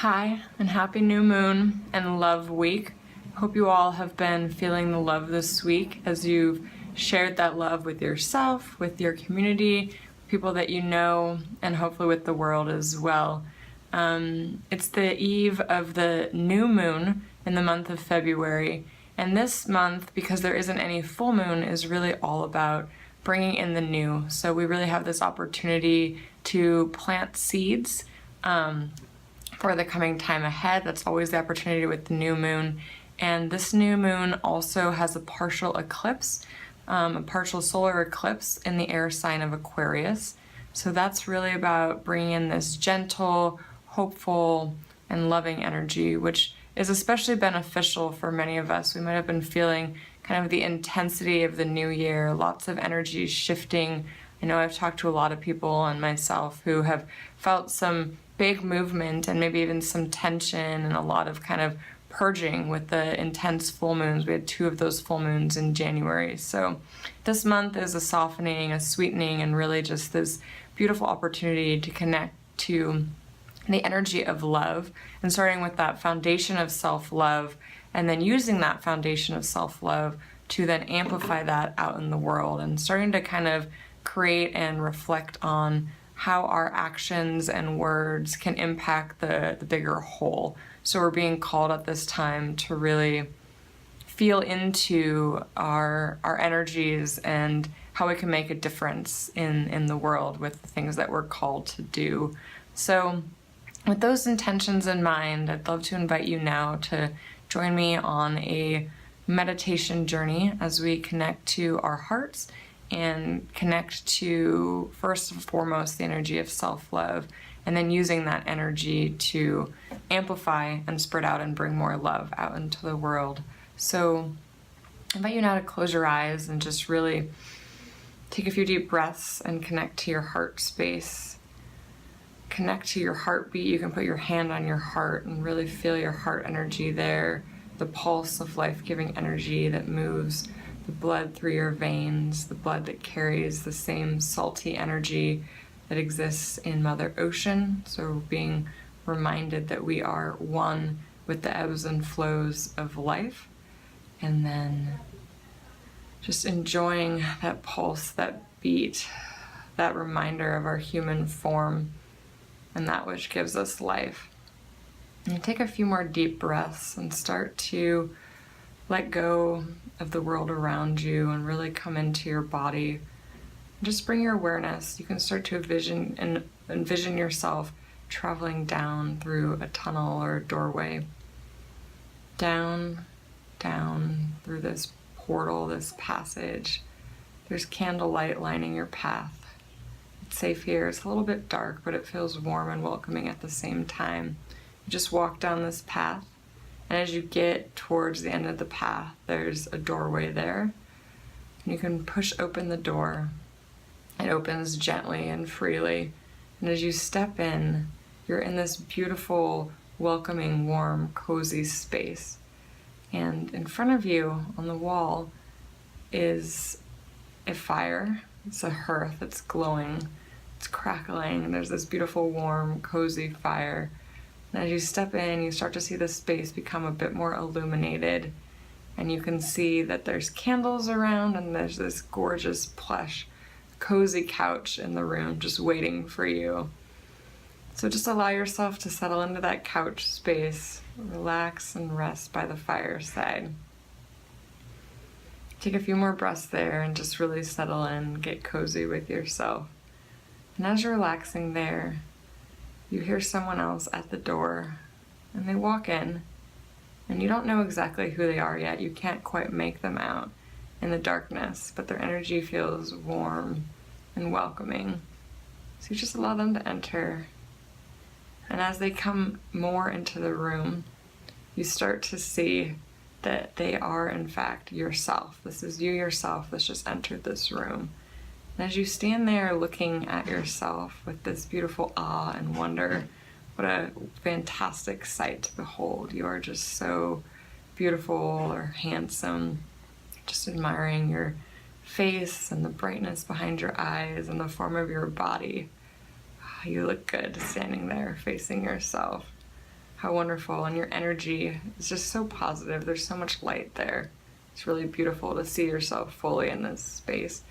Hi, and happy new moon and love week. Hope you all have been feeling the love this week as you've shared that love with yourself, with your community, people that you know, and hopefully with the world as well. It's the eve of the new moon in the month of February, and this month, because there isn't any full moon, is really all about bringing in the new. So we really have this opportunity to plant seeds for the coming time ahead. That's always the opportunity with the new moon. And this new moon also has a partial eclipse, a partial solar eclipse in the air sign of Aquarius. So that's really about bringing in this gentle, hopeful, and loving energy, which is especially beneficial for many of us. We might have been feeling kind of the intensity of the new year, lots of energy shifting. I know I've talked to a lot of people and myself who have felt some big movement and maybe even some tension and a lot of kind of purging with the intense full moons. We had 2 of those full moons in January. So this month is a softening, a sweetening, and really just this beautiful opportunity to connect to the energy of love, and starting with that foundation of self-love, and then using that foundation of self-love to then amplify that out in the world, and starting to kind of create and reflect on how our actions and words can impact the bigger whole. So we're being called at this time to really feel into our energies and how we can make a difference in the world with the things that we're called to do. So with those intentions in mind, I'd love to invite you now to join me on a meditation journey as we connect to our hearts and connect to, first and foremost, the energy of self-love, and then using that energy to amplify and spread out and bring more love out into the world. So I invite you now to close your eyes and just really take a few deep breaths and connect to your heart space. Connect to your heartbeat. You can put your hand on your heart and really feel your heart energy there, the pulse of life-giving energy that moves the blood through your veins, the blood that carries the same salty energy that exists in Mother Ocean. So being reminded that we are one with the ebbs and flows of life, and then just enjoying that pulse, that beat, that reminder of our human form and that which gives us life. And take a few more deep breaths and start to let go of the world around you and really come into your body. Just bring your awareness. You can start to envision yourself traveling down through a tunnel or a doorway. Down through this portal, this passage. There's candlelight lining your path. It's safe here. It's a little bit dark, but it feels warm and welcoming at the same time. You just walk down this path, and as you get towards the end of the path, there's a doorway there. And you can push open the door. It opens gently and freely. And as you step in, you're in this beautiful, welcoming, warm, cozy space. And in front of you on the wall is a fire. It's a hearth. It's glowing. It's crackling. And there's this beautiful, warm, cozy fire. And as you step in, you start to see the space become a bit more illuminated. And you can see that there's candles around, and there's this gorgeous plush, cozy couch in the room just waiting for you. So just allow yourself to settle into that couch space, relax and rest by the fireside. Take a few more breaths there and just really settle in, get cozy with yourself. And as you're relaxing there, you hear someone else at the door, and they walk in, and you don't know exactly who they are yet. You can't quite make them out in the darkness, but their energy feels warm and welcoming. So you just allow them to enter. And as they come more into the room, you start to see that they are, in fact, yourself. This is you yourself that's just entered this room. And as you stand there looking at yourself with this beautiful awe and wonder, what a fantastic sight to behold. You are just so beautiful or handsome, just admiring your face and the brightness behind your eyes and the form of your body. You look good standing there facing yourself. how wonderful, and your energy is just so positive. There's so much light there. It's really beautiful to see yourself fully in this space.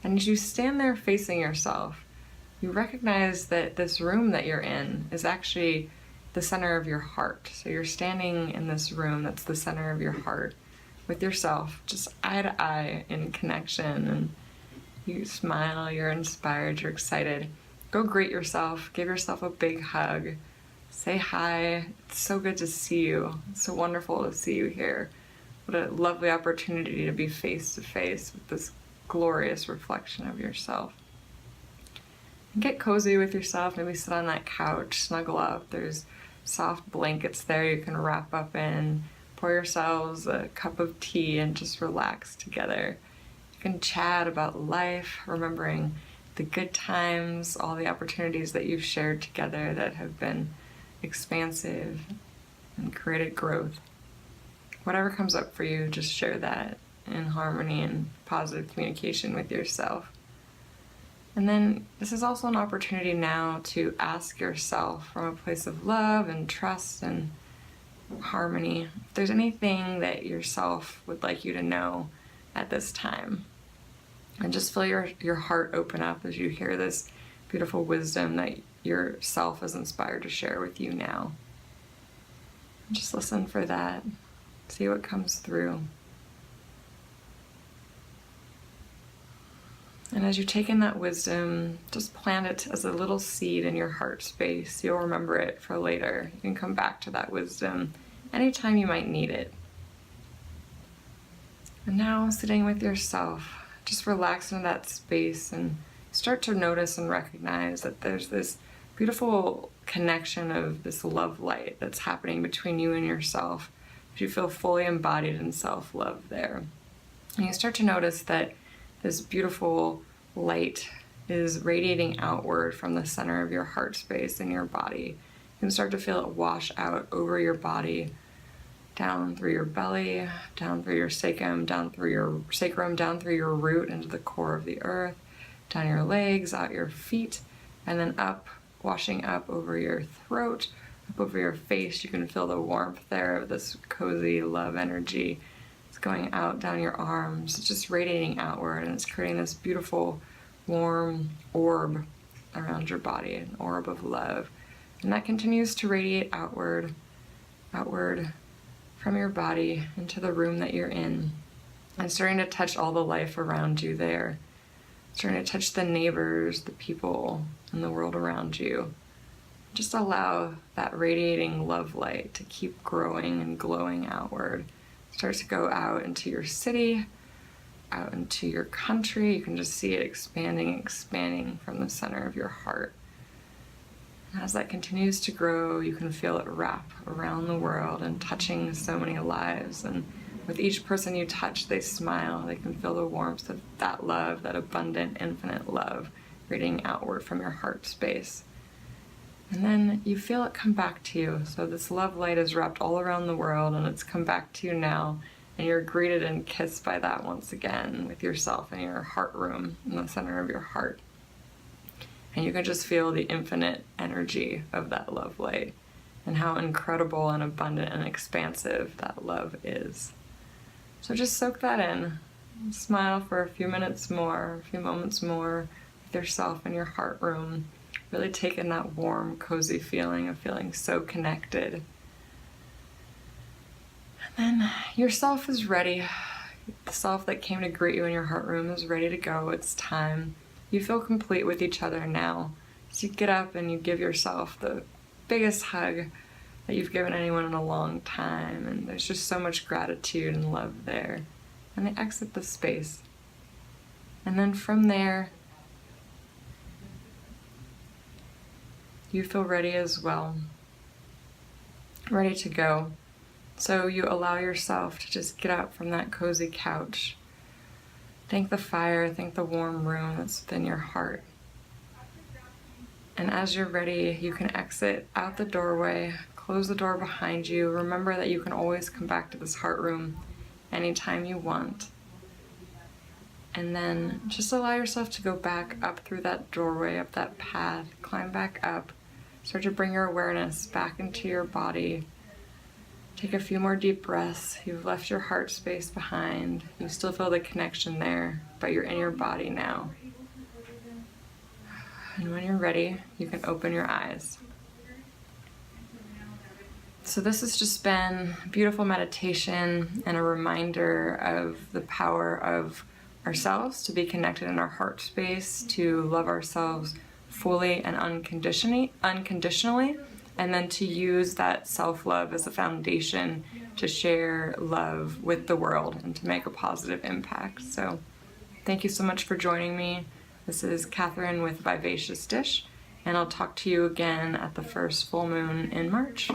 And as you stand there facing yourself, you recognize that this room that you're in is actually the center of your heart. So you're standing in this room that's the center of your heart with yourself, just eye to eye in connection, and you smile, you're inspired, you're excited. Go greet yourself, give yourself a big hug, say hi. It's so good to see you. It's so wonderful to see you here. What a lovely opportunity to be face to face with this glorious reflection of yourself. And get cozy with yourself, maybe sit on that couch, snuggle up. There's soft blankets there you can wrap up in. Pour yourselves a cup of tea and just relax together. You can chat about life, remembering the good times, all the opportunities that you've shared together that have been expansive and created growth. Whatever comes up for you, just share that in harmony and positive communication with yourself. And then this is also an opportunity now to ask yourself from a place of love and trust and harmony if there's anything that yourself would like you to know at this time. And just feel your heart open up as you hear this beautiful wisdom that yourself is inspired to share with you now. Just listen for that. See what comes through. And as you take in that wisdom, just plant it as a little seed in your heart space. You'll remember it for later. You can come back to that wisdom anytime you might need it. And now, sitting with yourself, just relax into that space and start to notice and recognize that there's this beautiful connection of this love light that's happening between you and yourself. You feel fully embodied in self-love there. And you start to notice that this beautiful light is radiating outward from the center of your heart space in your body. You can start to feel it wash out over your body, down through your belly, down through your sacrum, down through your root into the core of the earth, down your legs, out your feet, and then up, washing up over your throat, up over your face. You can feel the warmth there of this cozy love energy. It's going out down your arms, it's just radiating outward, and it's creating this beautiful, warm orb around your body, an orb of love. And that continues to radiate outward from your body into the room that you're in, and starting to touch all the life around you there. Starting to touch the neighbors, the people in the world around you. Just allow that radiating love light to keep growing and glowing outward. Start to go out into your city, out into your country. You can just see it expanding from the center of your heart. And as that continues to grow, you can feel it wrap around the world and touching so many lives. And with each person you touch, they smile. They can feel the warmth of that love, that abundant, infinite love radiating outward from your heart space. And then you feel it come back to you. So this love light is wrapped all around the world, and it's come back to you now. And you're greeted and kissed by that once again with yourself in your heart room in the center of your heart. And you can just feel the infinite energy of that love light and how incredible and abundant and expansive that love is. So just soak that in. Smile for a few moments more with yourself in your heart room. Really take in that warm, cozy feeling of feeling so connected. And then yourself is ready. The self that came to greet you in your heart room is ready to go. It's time. You feel complete with each other now. So you get up and you give yourself the biggest hug that you've given anyone in a long time. And there's just so much gratitude and love there. And they exit the space. And then from there, you feel ready as well, ready to go. So you allow yourself to just get up from that cozy couch. Thank the fire, thank the warm room that's within your heart. And as you're ready, you can exit out the doorway, close the door behind you. Remember that you can always come back to this heart room anytime you want. And then just allow yourself to go back up through that doorway, up that path, climb back up, Start to bring your awareness back into your body. Take a few more deep breaths. You've left your heart space behind. You still feel the connection there, but you're in your body now. And when you're ready, you can open your eyes. So this has just been a beautiful meditation and a reminder of the power of ourselves, to be connected in our heart space, to love ourselves fully and unconditionally, and then to use that self-love as a foundation to share love with the world and to make a positive impact. So thank you so much for joining me. This is Kathryn with Vivacious Dish, and I'll talk to you again at the first full moon in March.